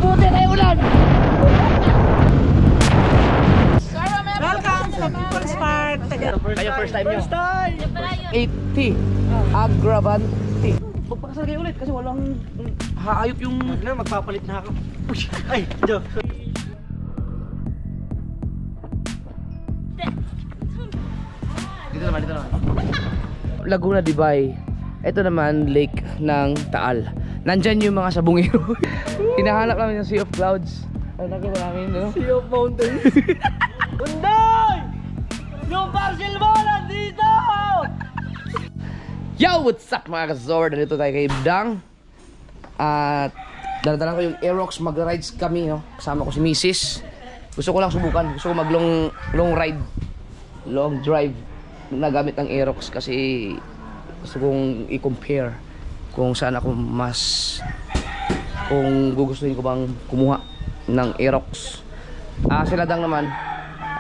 Buti kayo ulan! Welcome to People's Park. Kayo first time nyo? First time! 80 Agravante. Magpakasal kayo ulit kasi walang haayop yung... Magpapalit na ako. Ay, joke. Dito naman. Laguna de Bay. Ito naman lake ng Taal. Nandyan yung mga sabungero. Hinahanap namin yung Sea of Clouds. Ano nakita namin, no? Sea of Mountains. Unday! Yung parcel mo nandito! Yo! What's up mga ka-Zord? Nandito tayo kay Bdang. At dala-dala ko yung Aerox. Mag-rides kami, no? Kasama ko si Mrs. Gusto ko lang subukan. Gusto ko mag-long ride. Long drive. Nagamit ng Aerox kasi gusto kong i-compare kung saan ako mas, kung gugustuhin ko bang kumuha ng Aerox. Sila Dang naman,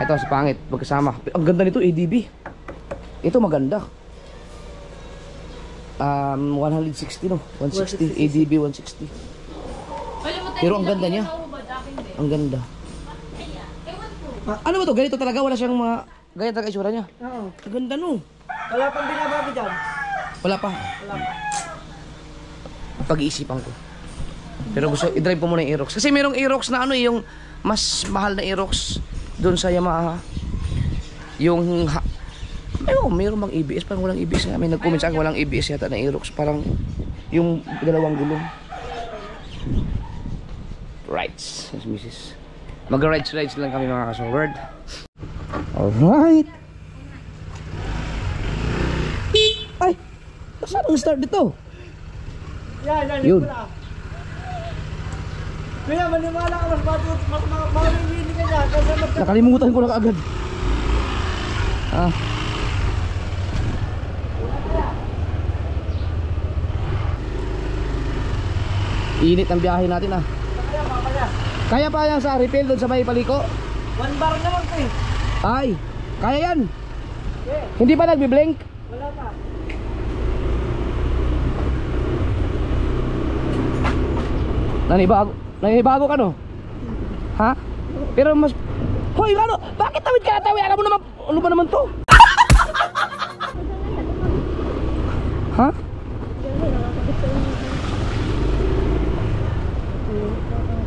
ito sa pangit magkasama. Ang ganda nito, ADB. Ito maganda. 160 no, 160 ADB 160. Pero ang ganda niya. Ang ganda. Ano ba to? Ganito talaga, wala siyang mga ganyan talaga itsura niya. Oo. Ang ganda no. Wala pang binabago dyan. Wala pa. Pag-iisipan ko. Pero gusto i-drive ko muna yung Aerox. Kasi merong Aerox na ano yung mas mahal na Aerox doon sa Yamaha. Yung meron bang ABS? Parang walang ABS nga. May nag-comment sa akin walang ABS yata na Aerox. Parang yung dalawang gulong. Rides. Yes, Mrs. Mag-rides lang kami mga ka-Zord. Alright. Ay! Saan ang start dito? Yan, Yun. wala. Kaya maniwala ka mas batot, mamimili ka dyan. Nakalimutan ko na kaagad. Init ang biyahe natin Kaya pa yan sa refill doon sa may paliko? 1 bar na lang eh. Ay, kaya yan. Okay. Hindi pa nagbi-blink? Wala pa. Nanibago ka no? Ha? Pero mas... Hoy, ano? Bakit tawid ka na tawid? Alam mo naman, ano ba naman to? Ha?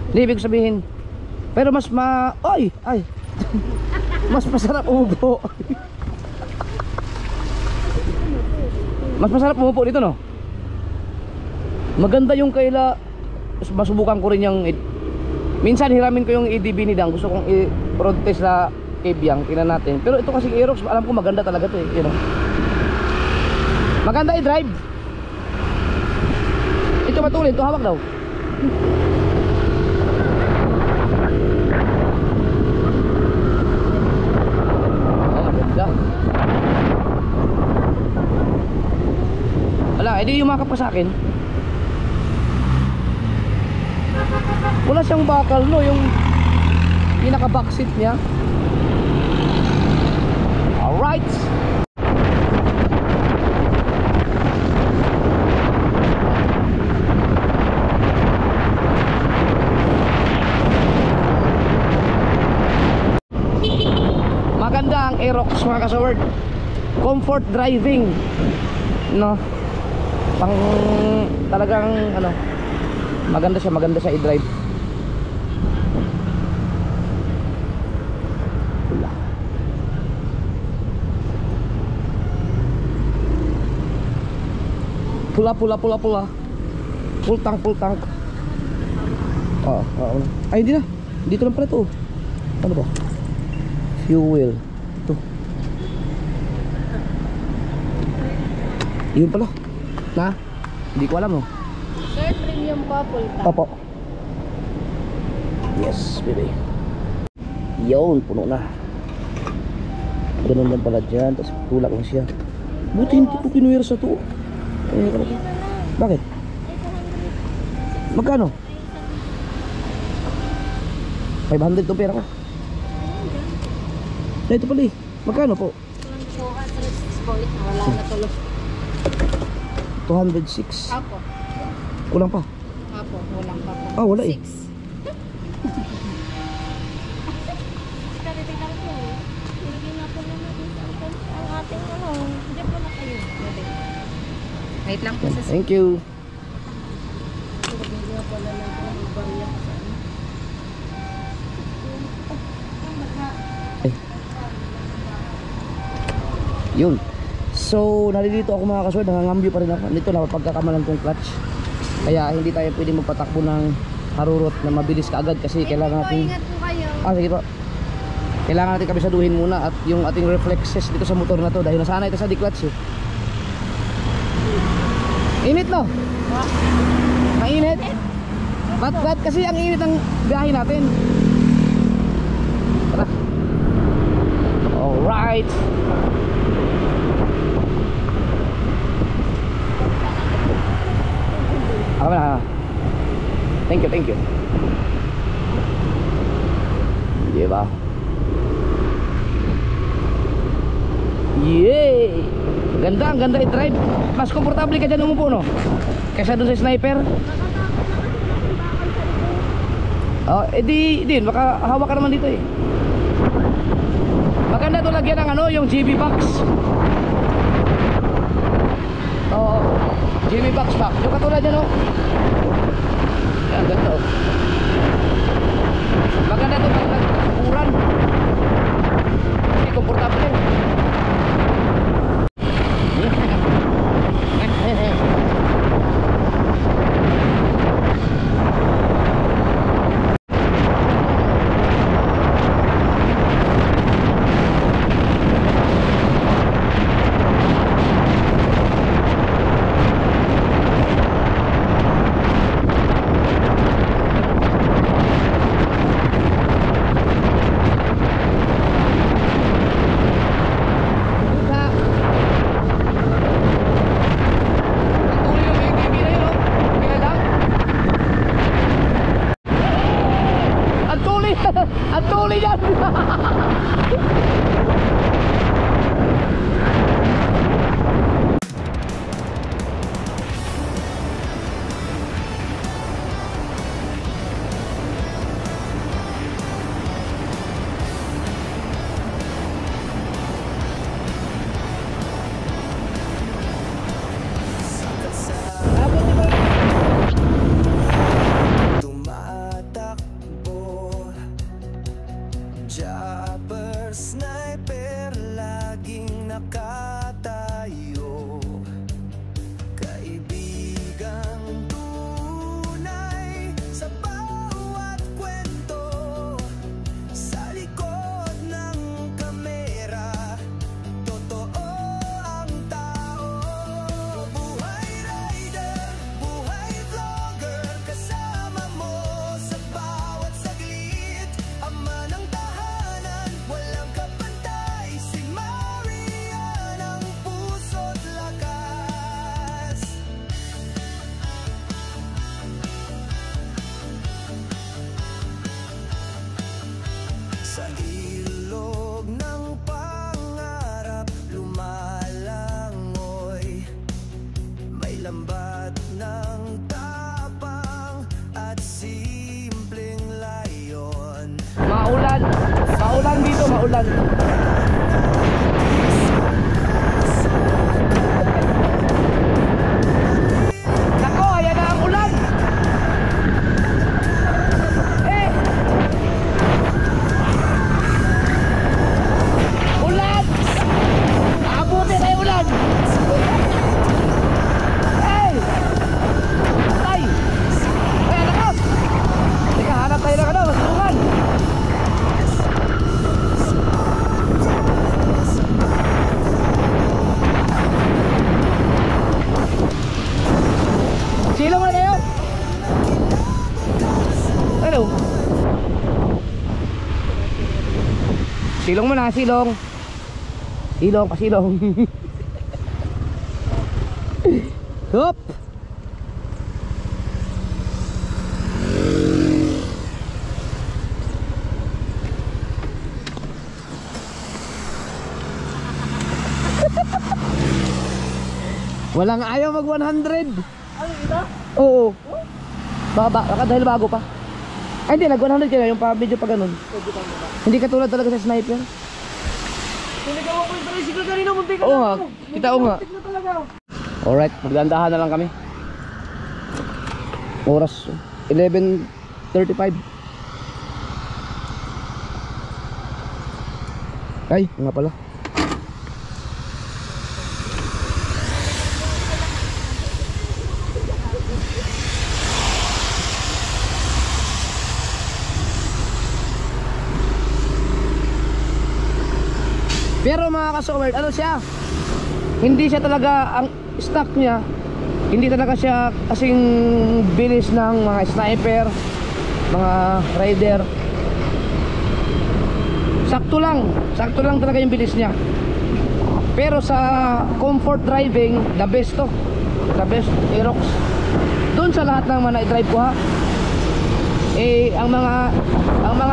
Hindi, ibig sabihin. Pero mas Ay! Mas masarap umupo. Mas masarap umupo dito no? Maganda yung kaila. Masubukan ko rin yung minsan hiramin ko yung ADB ni Dang. Gusto kong i-road test na Kebyang. Tingnan natin. Pero ito kasi Aerox, alam ko maganda talaga to you know? Maganda i-drive. Ito matulin, ito hawak daw. Ganda. Wala, edi yumakap ka sa akin. Wala siyang bakal no, yung pinaka-backseat niya. Alright. Maganda ang Aerox mga ka-Zord. Comfort driving no. Pang talagang ano, maganda siya i-drive. Pula. Full tank. Ay, hindi na. Dito lang pala ito. Ano ba? Fuel. Ito. Yun pala. Na? Hindi ko alam no. Sir, premium couple pa. Opo. Yes, baby. Yun, puno na. Ganun lang pala dyan. Tapos tulak lang siya. Buti hindi ko kinuwira sa to. Bakit? Magkano? 500 itong pera ko. Ito pala eh. Magkano po? 206 po ito. Wala na tulos. 206. Apo. Kulang pa. Apo, walang pa po. Wala eh. 6. ating ano, hindi po na kayo. Wait lang po sa Thank you. Yun. So, nalilito ako mga kasword, nangangambyo pa rin ako. Nito na pagkakamalan kong clutch. Kaya hindi tayo pwede magpatakbo ng harurot na mabilis kaagad kasi kailangan natin... Ingat po kayo. Sige po. Kailangan natin kabisaduhin muna at yung ating reflexes dito sa motor na to dahil nasanay ito sa di-clutch eh. Init no? Mainit? Ba't kasi ang init ng biyahe natin? Tara. Alright. Ako na. Thank you. Diba? Yay! Ang ganda i-drive. Mas komportable ka dyan umupo, no? Kaysa dun sa sniper. Oh, edi din, baka hawak ka naman dito eh. Maganda to lagyan ng ano, yung GB box. Oo, GB box pack. Yung katulad yan, oh. Yan, ganda, oh. Maganda to pag nagkukuran. Hindi komportable eh. Ang tuloy yan. Chopper, sniper, laging nakatayo. Kaibigang tunay sa bawat kwento. Sa likod ng kamera, totoo ang tao. Buhay rider, buhay vlogger, kasama mo sa bawat saglit. Ama ng walang kapantay, si Marian ang puso't lakas. Sa ilog ng pangarap lumalangoy, may lambat ng tapang at simpleng layon. Maulan dito, maulan. Nako, ayan na ang ulan. Ulan! Abuti na yung ulan. Tay! Ay, anak ko! Teka, hanap tayo ng ano, masulungan. Silong na kayo. Hello. Silong mo na, silong. Silong, pasilong. Hop. Walang ayaw mag 100. Ano ito? Oo. Baka dahil bago pa. Ay hindi, nag 100 ka na yung pa medyo pa ganun. Hindi katulad talaga sa sniper. Sinigawan ko yung tricycle kanina, muntik ka Oo na nga, ako. kita ko nga. Muntik na talaga. Alright, magdandahan na lang kami. Oras 11:35. Ay, nga pala. Pero mga kasowerd, ano siya? Hindi siya talaga, ang stock niya, hindi talaga siya kasing bilis ng mga sniper, mga rider. Sakto lang talaga yung bilis niya. Pero sa comfort driving, the best to. The best Aerox. Doon sa lahat ng mga na-drive ko ha. Eh ang mga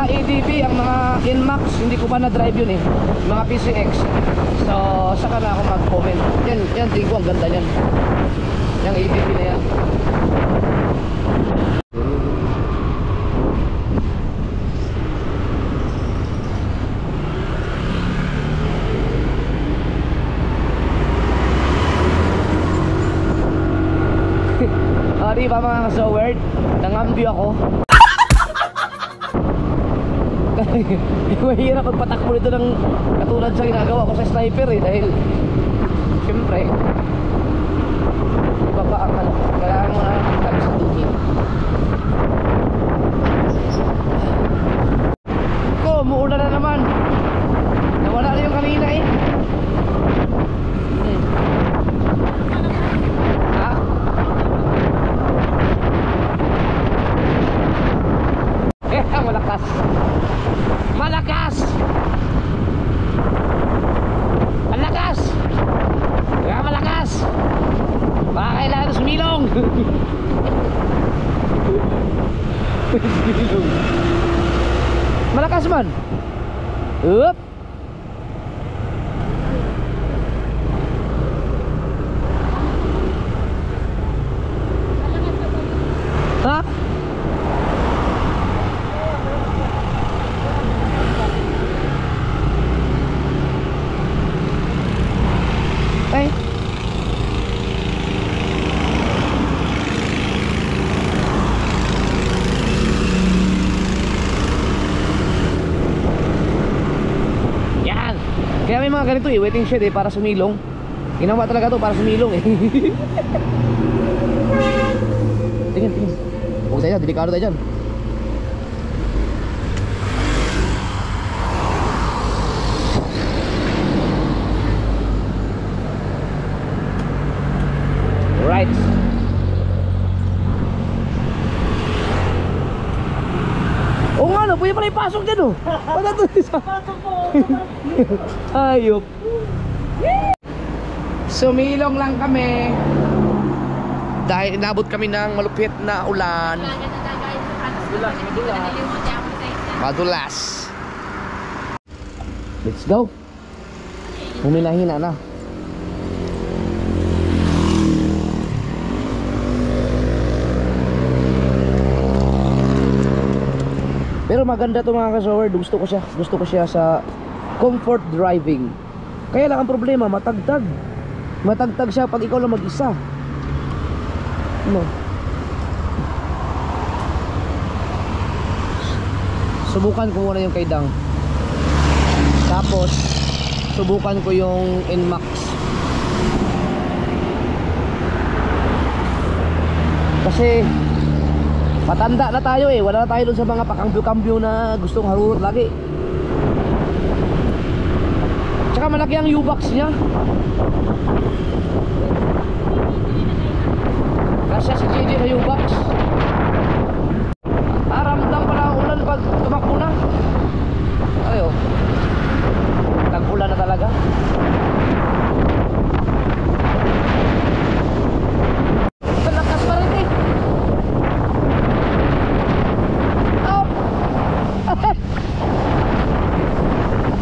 ADB, ang mga Inmax, hindi ko pa na-drive yun eh. Mga PCX. So saka na ako mag-comment. Yan tingin ko ang ganda niyan. Yung ADB na yan. Di ba mga kasowerd, nangambyo ako. Mahirap pagpatakbo nito ng katulad sa ginagawa ko sa sniper eh, dahil siyempre baba ang ano, kailangan mo na kami sa tubig ko, umuulan na naman, nawala na yung kanina eh. Malakas. Malakas. Ang lakas. Kaya malakas. Baka kailangan sumilong. Sumilong. Malakas man. Up. Ha? Ay. Yan. Kaya may mga ganito eh, waiting shed eh, para sumilong. Ginawa talaga to para sumilong eh. Tingin. Huwag tayo dyan, delikado tayo dyan. Right. Oo nga no, pwede pala ipasok dyan oh. Pasok po. Ayop. Sumilong lang kami dahil inabot kami ng malupit na ulan. Madulas. Let's go. Humina-hina na. Pero maganda to mga kasowerd, gusto ko siya sa comfort driving. Kaya lang ang problema, matagtag siya pag ikaw lang mag-isa. Ano? Subukan ko muna yung kaidang. Tapos subukan ko yung Inmax. Kasi matanda na tayo eh, wala na tayo dun sa mga pakambyo-kambyo na gustong harurot lagi. Tsaka malaki ang U-box niya. Kasya si JJ sa U-box. Aramdam pala ang ulan pag tumakbo na. Ayo, nag-ulan na talaga. Lakas pa rin eh.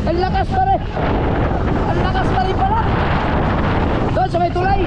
Ang lakas pa rin. Ang lakas pa rin pala. Doon sa may tulay.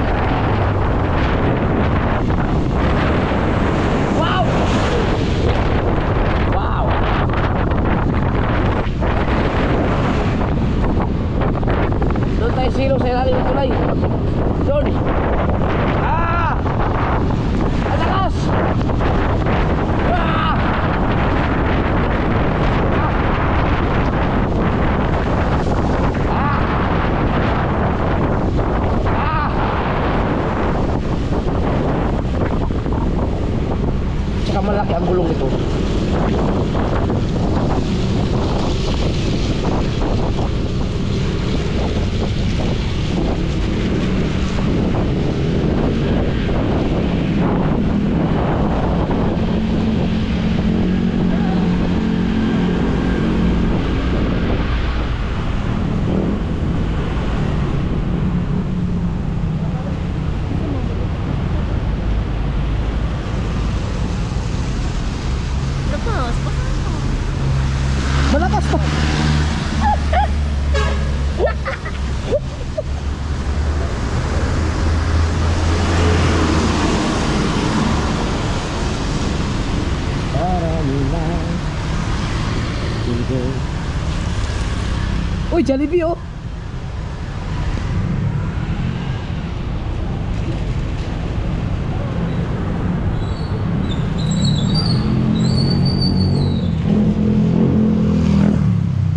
Uy, Jollibee oh.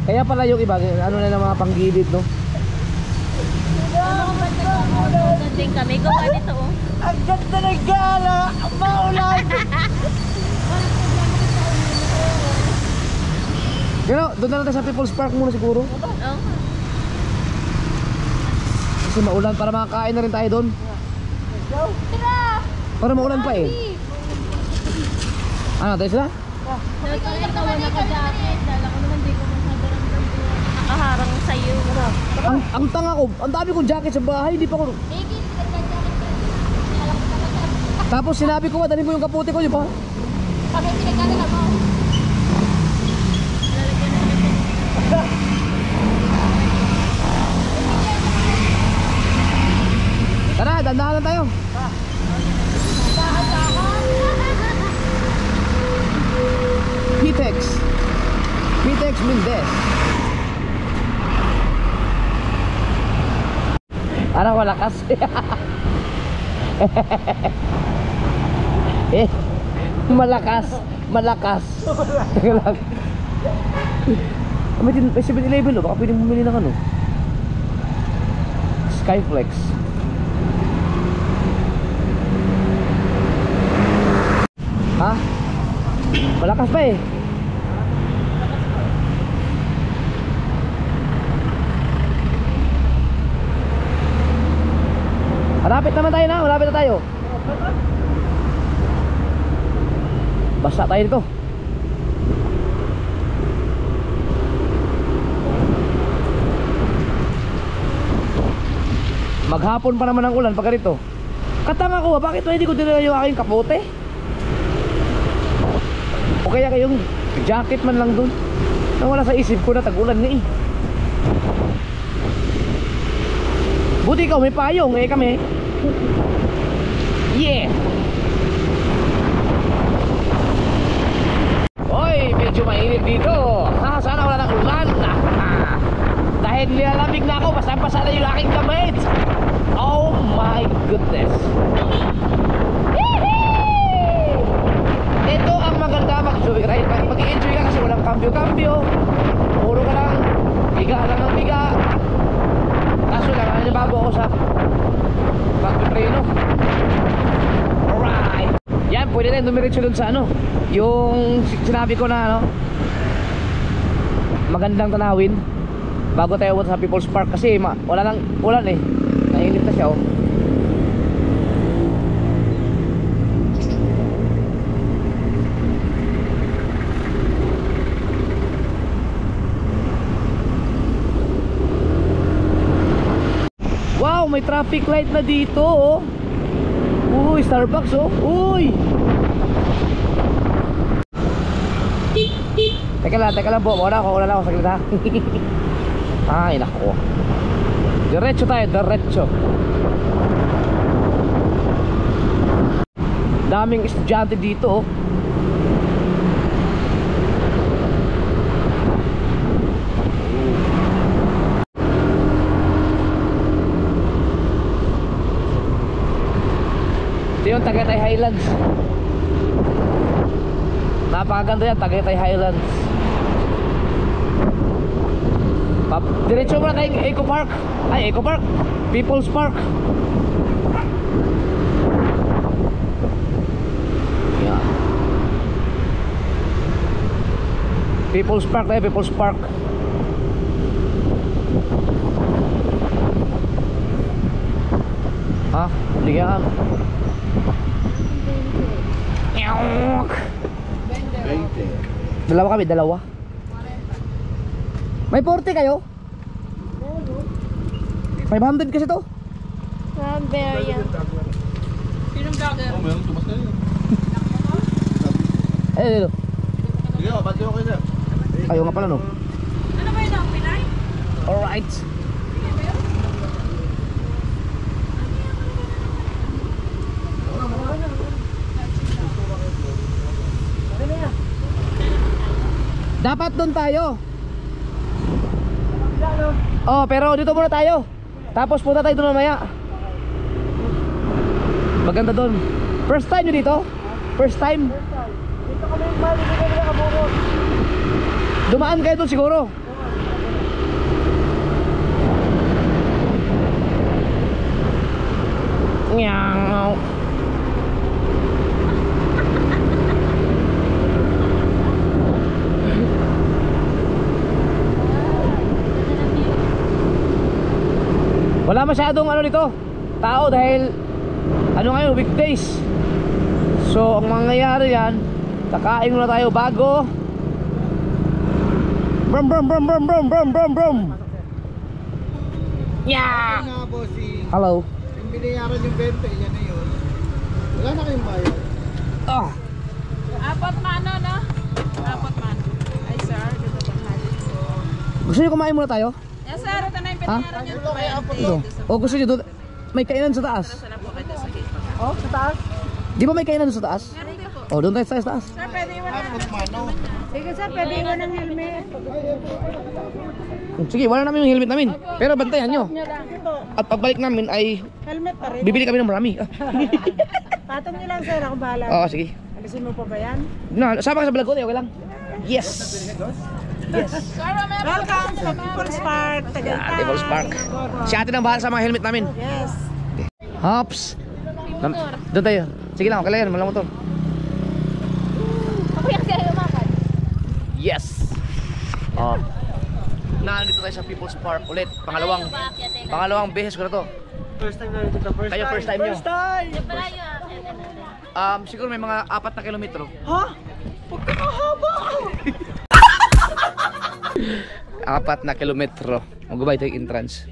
Kaya pala yung iba, ano na ng mga panggilid, no? Dating kami, gawa nito oh. Ang ganda ng gala! Maulan! Pero doon na lang tayo sa People's Park muna siguro. Oo. Kasi maulan, para makakain na rin tayo doon. Tara! Para maulan pa eh. Ano, tayo sila? Natawa na ka jacket. Dala ko naman di ko masyado ramdam ko. Nakaharang sa'yo. Ang tanga ko, ang dami kong jacket sa bahay, hindi pa ko... Tapos sinabi ko, dalhin mo yung kaputi ko, di ba? Sabi, pinagkala mo. Tara, dandahan tayo. Pitex Mendez. Parang malakas. Malakas. Teka lang. May 7-Eleven oh, baka pwedeng bumili ng ano, Skyflex. Ha? Malakas pa eh. Malapit naman tayo na, malapit na tayo. Basta tayo dito. Maghapon pa naman ang ulan pagka rito. Katanga ko, bakit hindi ko dinala yung aking kapote? O kaya kayong jacket man lang dun. Nawala sa isip ko na tag-ulan na eh. Buti ikaw may payong eh, kami. Yeah. Hoy, medyo mainit dito. Sana wala ng ulan. Dahil nilalamig na ako, basta-basta na yung aking damit. Oh my goodness. Ito ang maganda mag-joyride. Mag-i-enjoy ka kasi walang kambyo-kambyo. Puro ka lang, biga lang ang biga. Kaso lang, bago ako sa pagpipreno. Alright. Yan, pwede na dumiretso dun sa ano, yung sinabi ko na ano, magandang tanawin bago tayo sa People's Park. Kasi wala nang ulan eh. Nainit na siya oh. Wow, may traffic light na dito oh. Uy, Starbucks oh. Uy. Teka lang po. Wala ako saglit ha. Ay, nako. Diretso tayo, diretso. Daming estudyante dito oh. Ito yung Tagaytay Highlands. Napakaganda yan, Tagaytay Highlands. Diretso muna tayong Eco Park. Ay, Eco Park, People's Park. Yan. People's Park tayo, People's Park. Ha? Hindi yan. Dalawa kami, dalawa. May 40 kayo? 500 kasi to. Strawberry. Sinong vlogger? Dito. Sige, ba't yung okay na? Ayaw nga pala no. Ano ba yun ang Pinay? Alright. Dapat doon tayo. Oh, pero dito muna tayo. Tapos punta tayo doon mamaya. Maganda doon. First time nyo dito? First time? Dito kami yung mali, dito kami nakabukod. Dumaan kayo doon siguro. Meow. Wala masyadong ano dito tao dahil ano ngayon, weekdays. So ang mangyayari yan, kakain muna tayo bago. Brum brum brum brum brum brum brum brum. Yeah. Nga, bossing. Hello. Yung binayaran yung 20, yan na yun. Wala na kayong bayad. Ah. Apat mano, no? Apat mano. Ay, sir. Dito pa tayo. Gusto niyo kumain muna tayo? Yes, sir. Ito na yung pinayaran niyo. Ito kaya apat Ito. O gusto niyo doon? May kainan sa taas. Oh, sa taas. Di ba may kainan sa taas? Meron din po. O doon tayo sa taas. Sir, pwede iwan na. apat mano. Sige, sir. Pwede iwan ng helmet. Sige, wala namin yung helmet namin. Pero bantayan nyo. At pagbalik namin ay Helmet pa rin. bibili kami ng marami. Patong niyo lang, sir. Ako bahala. Oo, sige. Alisin mo pa ba yan? No, sama ka sa vlog ko, okay lang. Yes. Yes. Welcome sa People's Park, Tagaytay. Devil's Park. Si ate nang bahala sa mga helmet namin. Yes. Hops. Doon tayo. Sige lang, okay lang yan. Malang motor. Ako yung kasi lumakad. Yes. Oh. Nandito tayo sa People's Park ulit. Pangalawang beses ko na to. First time na dito. Kayo first time nyo. First time! Siguro may mga 4 na kilometro. Ha? Huwag ka mahaba! 4 na kilometro. Mag-gubay tayo entrance.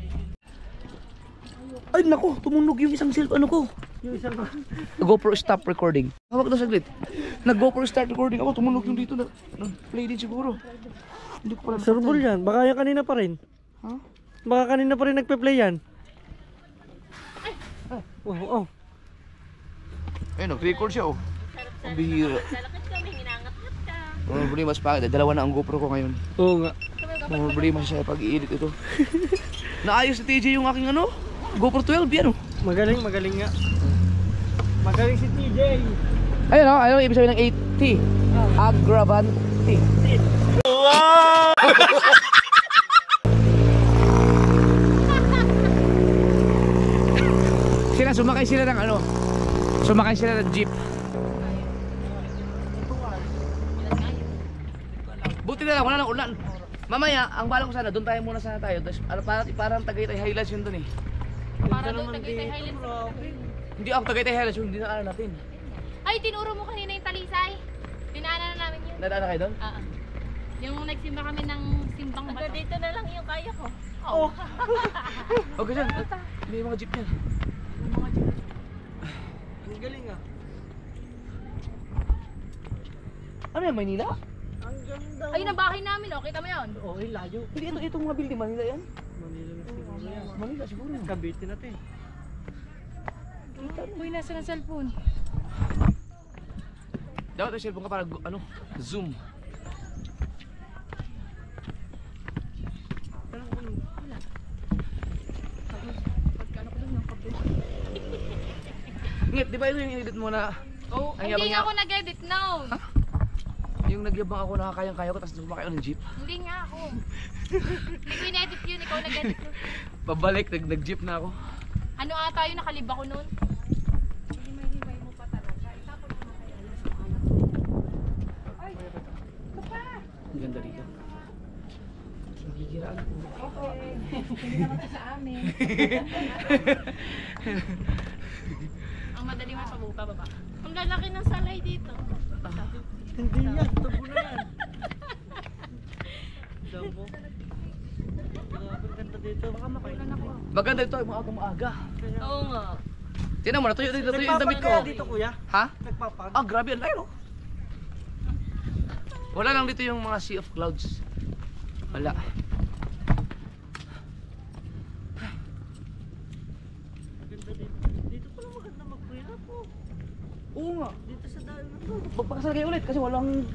Ay nako, tumunog yung isang cellphone ko. Yung isang GoPro stop recording. Hawak na saglit. Nag-GoPro start recording ako, tumunog yung dito na play din siguro. Hindi ko pala Surbol yan. Baka yan kanina pa rin. Ha? Baka kanina pa rin nagpe-play yan. Oh, oh. Ayun, nag-record siya oh. Ang bihira. Lalakad kami, hinangat-ngat ka. Mga problema sa pagod. Dalawa na ang GoPro ko ngayon. Oo nga. Mga problema siya pag i-edit ito. Naayos ni TJ yung aking ano, GoPro 12 yan oh. Magaling, magaling nga. Magaling si TJ. Ayun oh, ano ibig sabihin ng 80? Agravante. Wow! Sumakay sila ng ano? Sumakay sila ng jeep. Buti na lang, wala nang ulan. Mamaya, ang bala ko sana, doon tayo muna sana tayo. Tapos parang Tagaytay Highlands yun doon eh. Para doon, Tagaytay Highlands. Hindi ako Tagaytay Highlands, yung dinaanan natin. Ay, tinuro mo kanina yung Talisay. Dinaanan na namin yun. Nadaan na kayo doon? Oo. Yung nagsimba kami ng simbang bato. Dito na lang yung kaya ko. Oh. Okay dyan, may mga jeep yan. Ang galing ah. Ano yan, Maynila? Ang ganda. Ayun ang bahay namin, oh. Kita mo yun? Oo, ay layo. Hindi, itong mga building, Manila yan? Manila na siguro yan. Manila siguro. Cavite na to eh. Uy, nasa na cellphone. Dapat yung cellphone ka para ano, zoom. Ngit, di ba ito yung edit mo na Oh, ang hindi yabang ako nag-edit now. yung nagyabang ako na kayang-kaya ko tapos sumakay ako ng jeep? Hindi nga ako. Hindi ko in-edit yun, ikaw nag-edit yun. Pabalik, nag-jeep na ako. Ano ata yun, nakaliba ko nun? Ang ganda dito. Nagigiraan po. Hindi naman sa amin. Ang madali mo sa buka, baba. Ang lalaki ng salay dito. Hindi yan, tabo na yan. Tabo. Grabe, ganda dito. Baka makulan ako. Maganda ito, maaga. Oo nga. Tingnan mo, natuyo dito yung damit ko. Nagpapag dito kuya? Ha? Nagpapag? Ah, grabe ang layo. Wala lang dito yung mga sea of clouds. Wala. Ganda dito. Dito pala maganda mag-kuya po. Oo nga. Dito sa Magpakasal kayo ulit kasi walang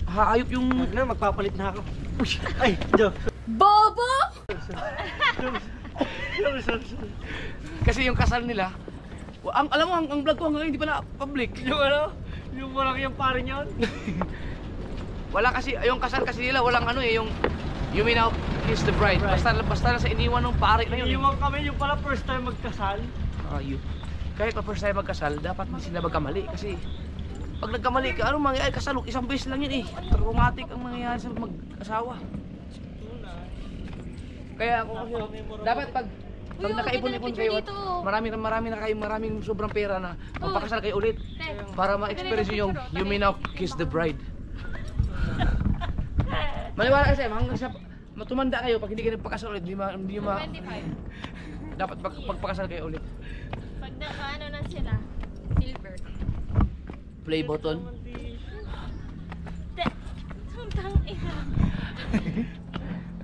hayop yung... Na, magpapalit na ako. Ay, joke. Bobo! Kasi yung kasal nila, alam mo, ang vlog ko hanggang ngayon hindi pa na public. Yung ano? Yung malaki yung pare niyon. Wala kasi, yung kasal kasi nila, walang ano eh, yung you may now kiss the bride. Right. Basta na sa iniwan ng pare na yun. Iiwan kami yung pala first time magkasal. Ayun. Kahit pa first time magkasal, dapat hindi sila magkamali kasi pag nagkamali ka, anong mangyayari kasal? Isang beses lang yun eh. Traumatic ang mangyayari sa mag-asawa. Kaya ako kasi, dapat pag Uy, nakaipon-ipon maganda kayo na at picture marami na kayo, maraming sobrang pera na magpakasal kayo ulit para ma-experience nyo yung you may now kiss the bride. Maniwala kasi, hanggang sa matumanda kayo, pag hindi kayo nagpakasal ulit, hindi ma 25. dapat pagpakasal kayo ulit. Pag ano na sila, silver. Play button. Tang ina.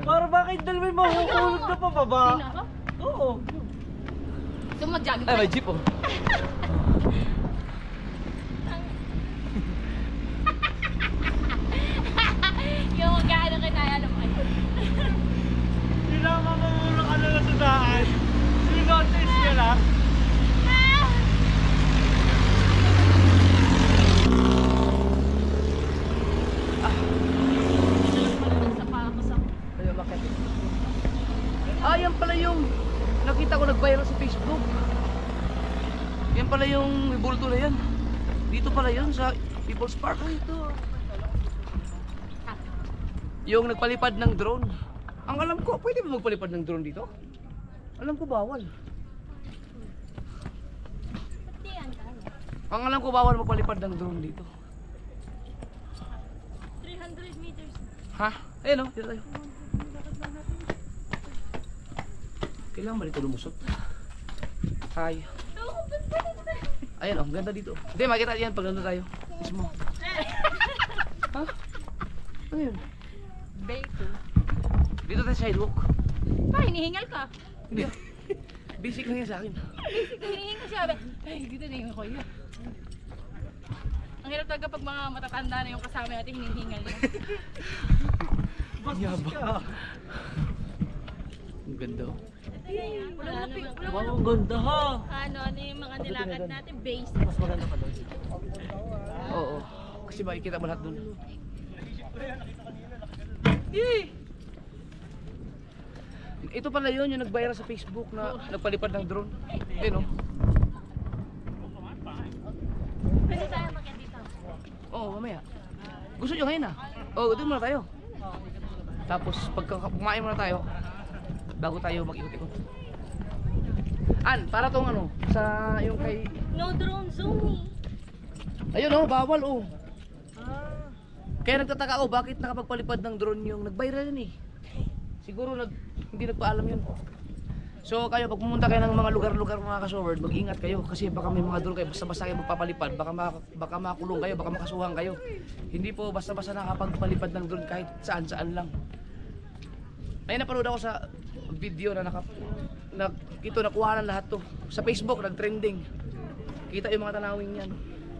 Para bakit dalawa yung mahuhulog na pababa? Sino ako? Oo. So mag-jogging Ay, may jeep oh. Yung gaano kinaya naman. Hindi lang mamamulong ka na sa daan. Sinotice ka na. Ayun, bakit? Ah, yan pala yung nakita ko nag-viral sa Facebook. Yan pala yung may bulto na yan. Dito pala yun sa People's Park. Ito. Yung nagpalipad ng drone. Ang alam ko, pwede ba magpalipad ng drone dito? Alam ko bawal. Ang alam ko bawal magpalipad ng drone dito. 300 meters. Ha? Ayun o, dito tayo. Kailangan ba dito lumusot? Ay. Ayun o, ganda dito. Hindi, makita yan pag nandun tayo. Mismo. Ha? Ano yun? Bay Dito tayo sidewalk. Pa, hinihingal ka. Hindi. Basic lang yan sa akin. Hinihingal siya. Ay, dito na yung kuya. Ang hirap talaga pag mga matatanda na yung kasama natin, hinihingal yun. Yabang. Ang ganda oh. Wow, ang ganda ha. Ano yung mga nilakad natin, base. Mas maganda pa doon. Oo. Kasi makikita mo lahat dun. Ito pala yun, yung nag-viral sa Facebook na nagpalipad ng drone. Ayun oh. Pwede tayo makiat dito. Oo, mamaya. Gusto nyo ngayon ah? Oo, doon muna tayo. Tapos pagka kumain muna tayo, bago tayo mag-ikot-ikot. An, para tong ano, sa yung kay... No drone zone. Ayun oh, bawal oh. Kaya nagtataka ako bakit nakapagpalipad ng drone yung nag-viral yun eh. Siguro hindi nagpaalam yun. So kayo, pag pumunta kayo ng mga lugar-lugar mga ka-showard, mag-ingat kayo kasi baka may mga drone kayo, basta-basta kayo magpapalipad, baka makulong kayo, baka makasuhan kayo. Hindi po basta-basta nakapagpalipad ng drone kahit saan-saan lang. May napanood ako sa video na ito nakuha na lahat to. Sa Facebook, nag-trending. Kita yung mga tanawing yan.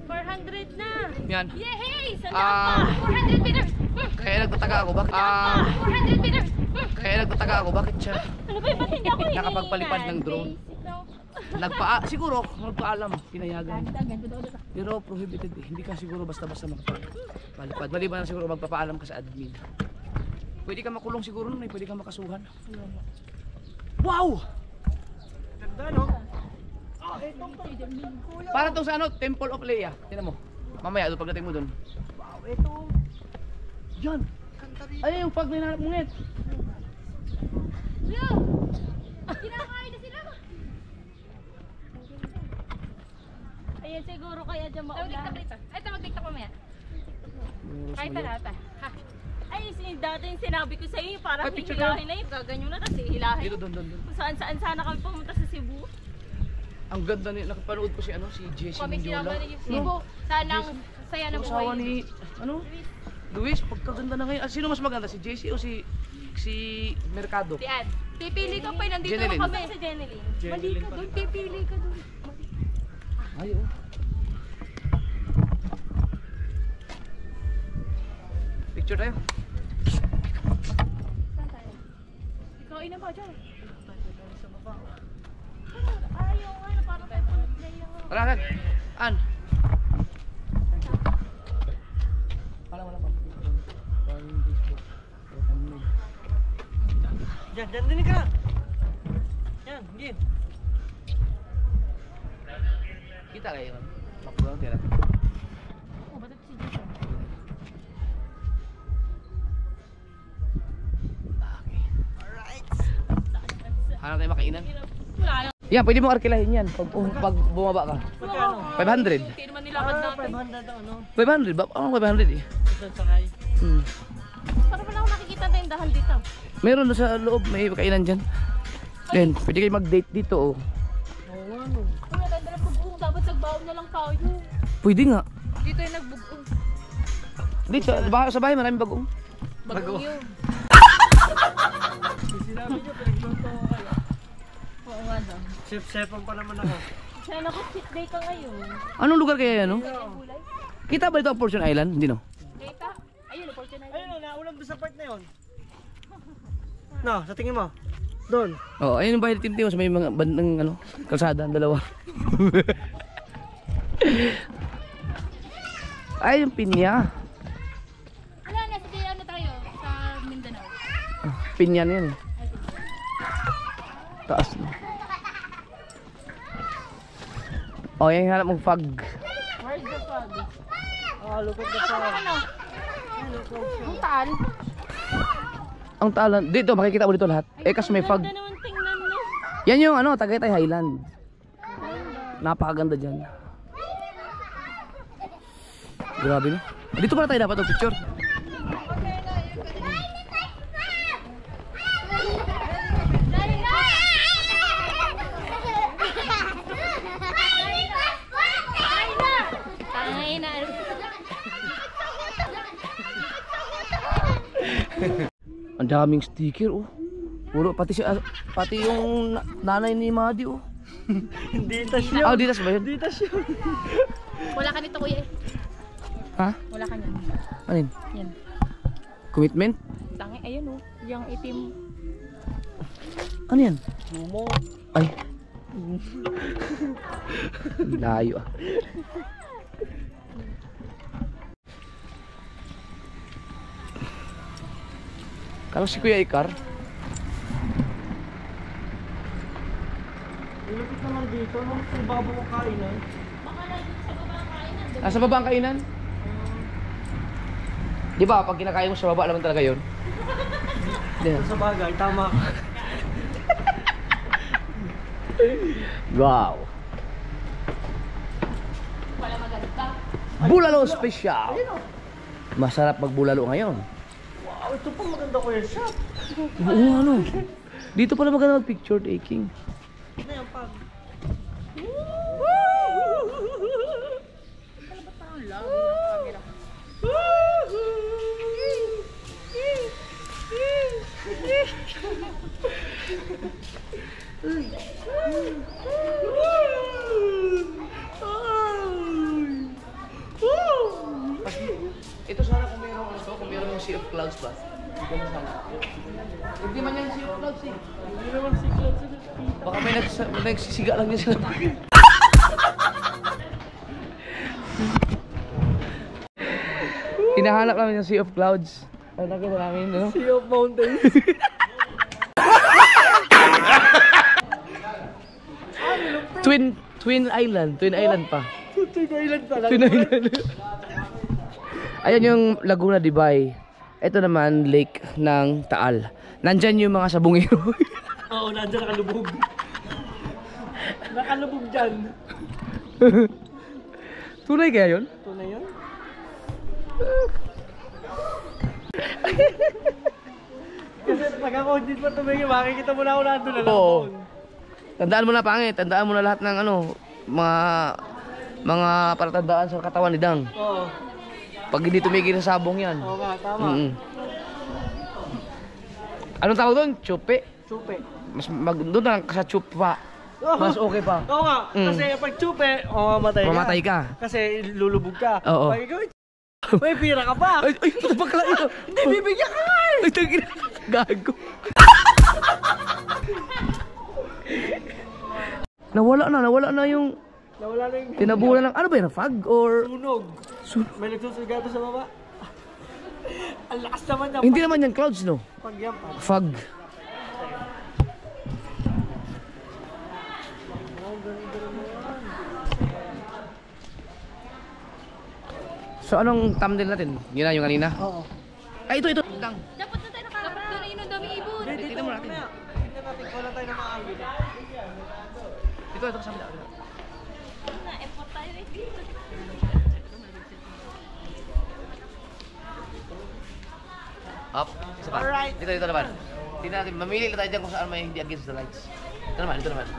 400 na. Yan. Yehey! Sandal pa! 400 meters! Kaya nagtataka ako, 400 meters! kaya nagtataka ako, bakit siya Ano ba yung ba't hindi ako hinihingal? nakapagpalipad ng drone? Siguro, magpaalam, pinayagan. Pero prohibited eh. Hindi ka siguro basta-basta magpalipad. Maliban na siguro magpapaalam ka sa admin. Pwede ka makulong siguro nun eh, pwede ka makasuhan. Wow! Ganda no? Para tong sa ano, Temple of Leia. Tingnan mo. Mamaya, doon pagdating mo doon. Wow, ito. Diyan. Ay, yung pag hinahanap mo ngit. Yo! Kinakain na sila. Ayan siguro kaya dyan maulan. Ay, ito mag-tiktok ko maya. Kahit talata. Ha? Ay, dati yung sinabi ko sa iyo, parang Ay, picture hihilahin na yun. Gaganyo na, tapos hihilahin. Dito, doon. Kung saan-saan sana kami pumunta sa Cebu. Ang ganda ni, nakapanood ko si ano, si Jessie Kami Mendiola. sinama na yung Cebu. Sana ang saya ng Yung asawa buhay. ni, ano? Luis, pagkaganda na ngayon. Sino mas maganda, si Jessie o si Mercado? Si Ann. Pipili ka pa, nandito Jeneline. na kami. Sa Jeneline. Mali ka doon, pipili ka doon. Ay, oh. Picture tayo. Saan tayo? Ikaw ina ba dyan? Ayaw nga na parang tayo punod na yung... Tara, An. An. Wala pa. Diyan din ka. Yan, gin. Kita kayo. Mapulang tira. Oh, ba't ito si Jason? Hanap tayo makainan. Wala lang. Yan, pwede mo arkilahin yan pag bumaba ka. Magkano? 500. Hindi naman nilakad natin. 500 ano? 500 ba? Ano 500 eh? Isang sakay. Parang wala akong nakikita ang tindahan dito. Meron na sa loob, may kainan dyan. Then, pwede kayo mag-date dito oh. Oo, ano? Wala tayo dala bugong. Dapat nagbaon na lang tayo. Pwede nga. Dito yung nagbugong. Dito, sa bahay maraming bagong. Bagong yun. Sinabi nyo, pinagluto ko kayo. Oo nga daw. Chef-chefan pa naman ako. Sana ko cheat day ka ngayon. Anong lugar kaya yan no? Yung gulay. Kita ba ito ang Fortune Island? Hindi no? Data. Ayun, opportunity. Ayun o, naulam doon sa part na yun. No, sa tingin mo. Doon. Oh, ayun yung bahay ni Tim sa may mga bandang ano, kalsada, ang dalawa. Ay, yung pinya. Wala na, sige ano tayo sa Mindanao. Pinya na yan. Taas na. Oh, yan yung hanap mong fog. Where's the fog? Ah, look at the sun. Ano? Ang taal. Ang talan. Dito, makikita mo dito lahat. Eh, kasi may fog. Ganda naman tingnan mo. Yan yung ano, Tagaytay Highland. Napakaganda dyan. Grabe no. Dito pala tayo dapat picture. Ay na. Ang daming sticker oh. Puro pati yung nanay ni Madi oh. Hindi tas yun. Ah, ditas ba yun? Hindi tas yun. Wala ka nito kuya eh. Ha? Wala ka niyan. Ano yun? Yan. Commitment? Tangi, ayun oh. Yung itim. Ano yan? Sumo. Ay. Layo ah. Kala si Kuya Ikar. Ilapit naman dito, no? Sa babo ko kainan. Nasa baba ang kainan? Di ba pag kinakain mo sa baba naman talaga yun? Di. Sa bagay, tama ka. Wow. Wala maganda. Bulalo special. Masarap magbulalo ngayon. Wow, ito pa maganda ko yung shop. Oo ano. Dito pala maganda mag-picture taking. Ano yung pag? Ito sana kung meron ano, kung meron yung Sea of Clouds ba? Ganun sana. Hindi man yan Sea of Clouds eh. Hindi naman secret sa kita. Baka may nagsisiga lang niya sila. Hinahanap namin yung Sea of Clouds. Ay, nakita namin, no? Sea of Mountains. Twin Island pa. Twin Island pala. Twin Island. Ayan yung Laguna de Bay. Ito naman lake ng Taal. Nandyan yung mga sabungero. Oo, nandiyan nakalubog. Nakalubog dyan. Tunay kaya yun? Ito na yun. Kasi pag ako hindi pa tumingin, makikita mo na ako nandun na lang. Oo. Tandaan mo na pangit, tandaan mo na lahat ng ano, mga palatandaan sa katawan ni Dang. Oo. Pag hindi tumigil sa sabong yan. Oo nga, tama. Anong tawag doon? Chupe? Chupe. Doon na lang sa chupa. Mas okay pa. Oo nga, kasi pag chupe, mamamatay ka. Mamatay ka. Kasi lulubog ka. Oo. Pag ikaw, May pira ka pa. Ay, puta bakla ito. Hindi, bibigyan ka nga eh. Ay, tangin. Gago. Nawala na yung Nawala na yung tinabunan ng ano ba yun? Fog or sunog. May nagsusugato sa baba. Ang lakas naman niya. hindi naman yan clouds, no? Pag yan pa. Fog. So anong thumbnail natin? Yun na yung kanina? Oo. Ay, ito. Lang. Dapat na tayo nakaharap. Dapat doon na yun ang dami ibon. Tignan mo natin. Tignan natin kung wala tayo na maangin. Ito sa kabila. Na-effort tayo eh. Up. Isa pa. Alright. Dito naman. Tingnan natin. Mamili na tayo dyan kung saan may hindi against the lights. Ito naman. Dito naman.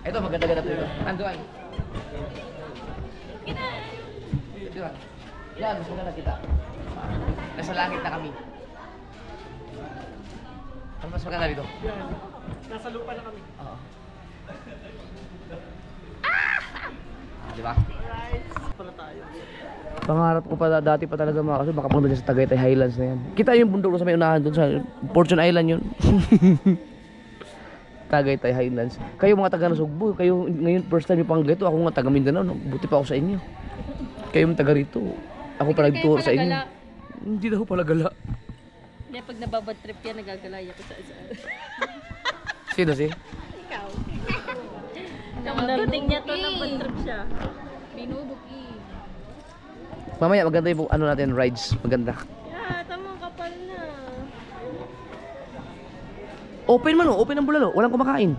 Ito maganda-ganda to. Ando ay. Ito. Yan, mas maganda kita. Nasa langit na kami. Ano mas maganda dito? Yan. Nasa lupa na kami. Oo. Di ba? Alright. Para tayo. Pangarap ko pa dati pa talaga mga kaso makapunta dyan sa Tagaytay Highlands na yan. Kita yung bundok sa may unahan doon sa Fortune Island yun. Tagaytay Highlands. Kayo mga taga Nasugbo, kayo ngayon first time yung panggato, ako nga taga Mindanao, no? Buti pa ako sa inyo. Kayo yung taga rito. Ako pa nag-tour sa inyo. Hindi daw pala gala. Hindi, pag nababad trip yan, nagagalaya ko sa saan. Sino si? Ikaw. Ang dating niya to, nabad trip siya. Binubuki. Mamaya maganda yung ano natin, rides. Maganda. Yeah, tamang kapal na. Open man, open ang bulalo. Walang kumakain.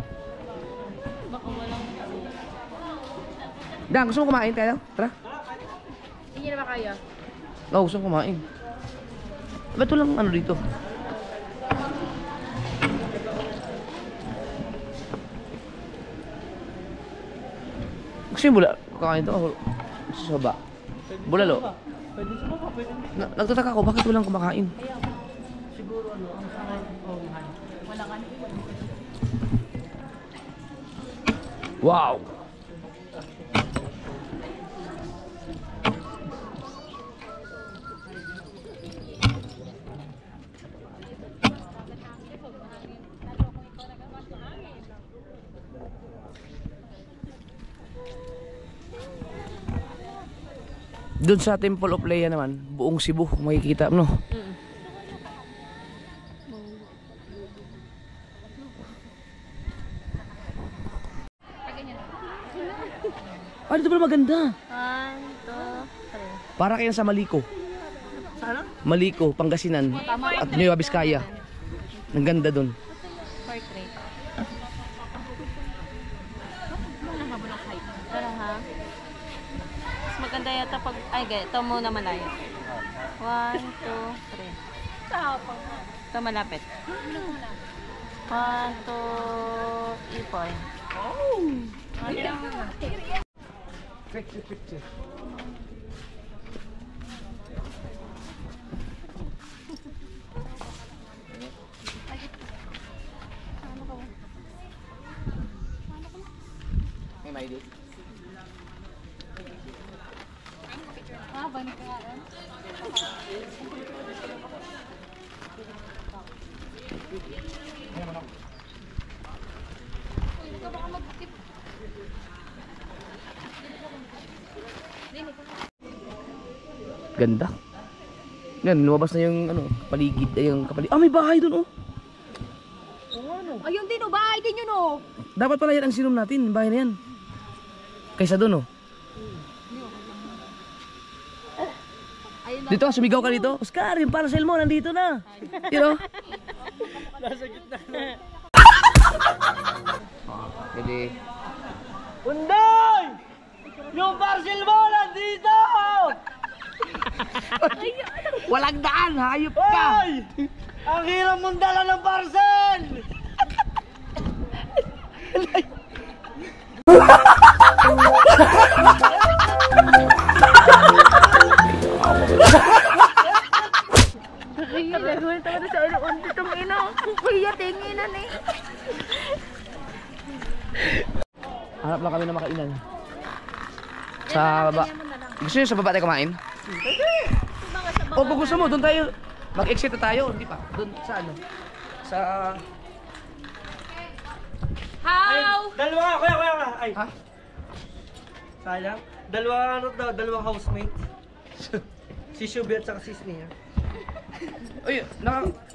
Baka walang... Dan, gusto mo kumain tayo? Tara. Hindi na ba kaya? Oo, gusto mo kumain. Ba't walang ano dito? Gusto yung bulalo? Kakain ito? Sa baba? Bulalo? Pwede sa baba, pwede hindi. Nagtataka ko, bakit walang kumakain? Siguro ano, ang sakay. Oh, mahal. Wala ka. Wow! Doon sa Temple of Leia naman, buong Cebu makikita mo, no? Ah, dito pala maganda. 1, 2, 3. Para kayo sa Maliko. Sana? Maliko, Pangasinan. At Nueva Vizcaya. Ang ganda doon. Portrait. Tara ha. Mas maganda yata pag... Ay, ito muna malayo. 1, 2, 3. Ito malapit. 1, 2, ipoy. Picture. May ID. Ganda. Yan, lumabas na yung ano, paligid, yung kapaligid. Ah, may bahay doon, oh. Ayun din, bahay din yun, oh. Dapat pala yan ang sinom natin, yung bahay na yan. Kaysa doon, oh. Dito, sumigaw ka dito. Oscar, yung parcel mo, nandito na. You know? Nasa gitna na. Jadi, Unday! Yung parcel mo nandito! walang daan, hayop ka. Hoy! Ang hirap mong dala ng parcel! Nagawin tayo sa ulo ditong ina. Kuya, tinginan eh. Sa baba. Gusto niyo sa baba tayo kumain? O kung gusto mo, doon tayo. Mag-exit na tayo. Hindi pa. Doon sa ano? Sa... How? Dalawa kuya. Ay. Ha? Sayang. Dalawang housemate. Si Shubi at saka si Sneha. Ay,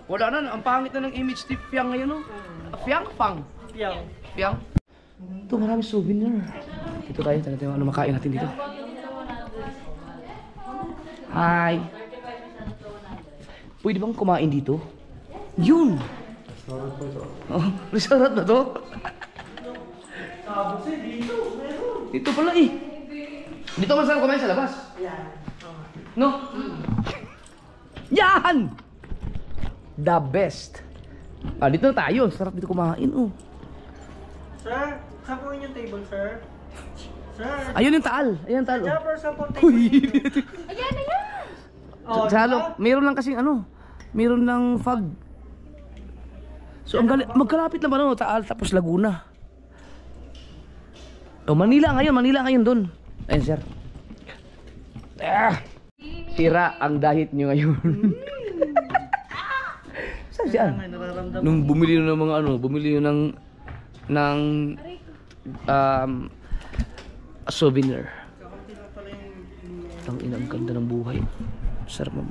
wala na. Ang pangit na ng image ni Fiang ngayon, no? Fiang? Pang? Piyaw. Fiang? Ito, marami souvenir. Dito tayo. Tignan tayo ano makain natin dito. Hi. Pwede bang kumain dito? Yun! Oh, restaurant na to? Dito pala eh. Dito masarap kumain sa labas. No? Yan! The best. Ah, dito na tayo. Sarap dito kumain, oh. Sir, saan po yung table, sir? Sir. Ayun yung taal. Ayun yung taal, oh. Jumper, saan po ang table? Ayan, ayan. Oh, Sa halo, meron lang kasing ano, meron lang fog. So, ang magkalapit naman ano, Taal tapos Laguna. Oh, Manila ngayon doon. Ayun, sir. Sira ang diet nyo ngayon. Saan siya? Nung bumili ng mga ano, bumili ng souvenir. Ang ina, ang ganda ng buhay. Sarap mo.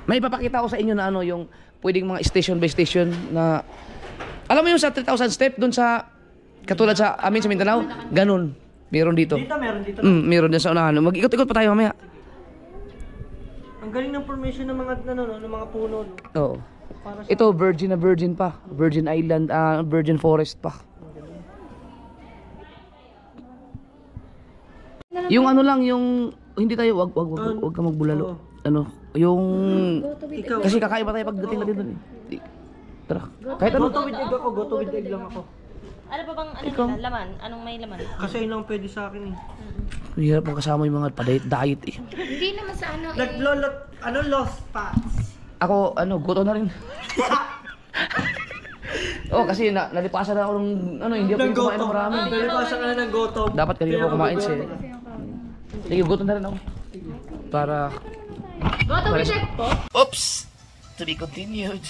May ipapakita ko sa inyo na ano, yung pwedeng mga station by station na, alam mo yung sa 3,000 step doon sa, katulad sa amin sa Mindanao, ganun. Meron dito. Meron dito. Meron din sa unahan. Mag-ikot-ikot pa tayo mamaya. Ang galing ng formation ng mga ng mga puno. No? Oo. Ito virgin na virgin pa. Virgin Island, virgin forest pa. Yung ano lang, yung hindi tayo wag ka magbulalo. Ano, yung kasi kakain pa tayo pagdating natin doon eh. Tara. Kahit ano. Goto with egg ako, goto with egg lang ako. Ano pa bang nila? Laman? Anong may laman? Kasi yun lang pwede sa akin eh. Hirap mo kasama yung mga diet eh. Hindi naman sa ano Naglolot, lost fats. Ako, goto na rin. Oh, kasi nalipasan na ako ng, hindi ako yung kumain ng marami. Nalipasan ka na ng goto. Dapat kanina ako kumain siya. Sige, goto na rin ako. Para... Goto with egg po? Oops! To be continued.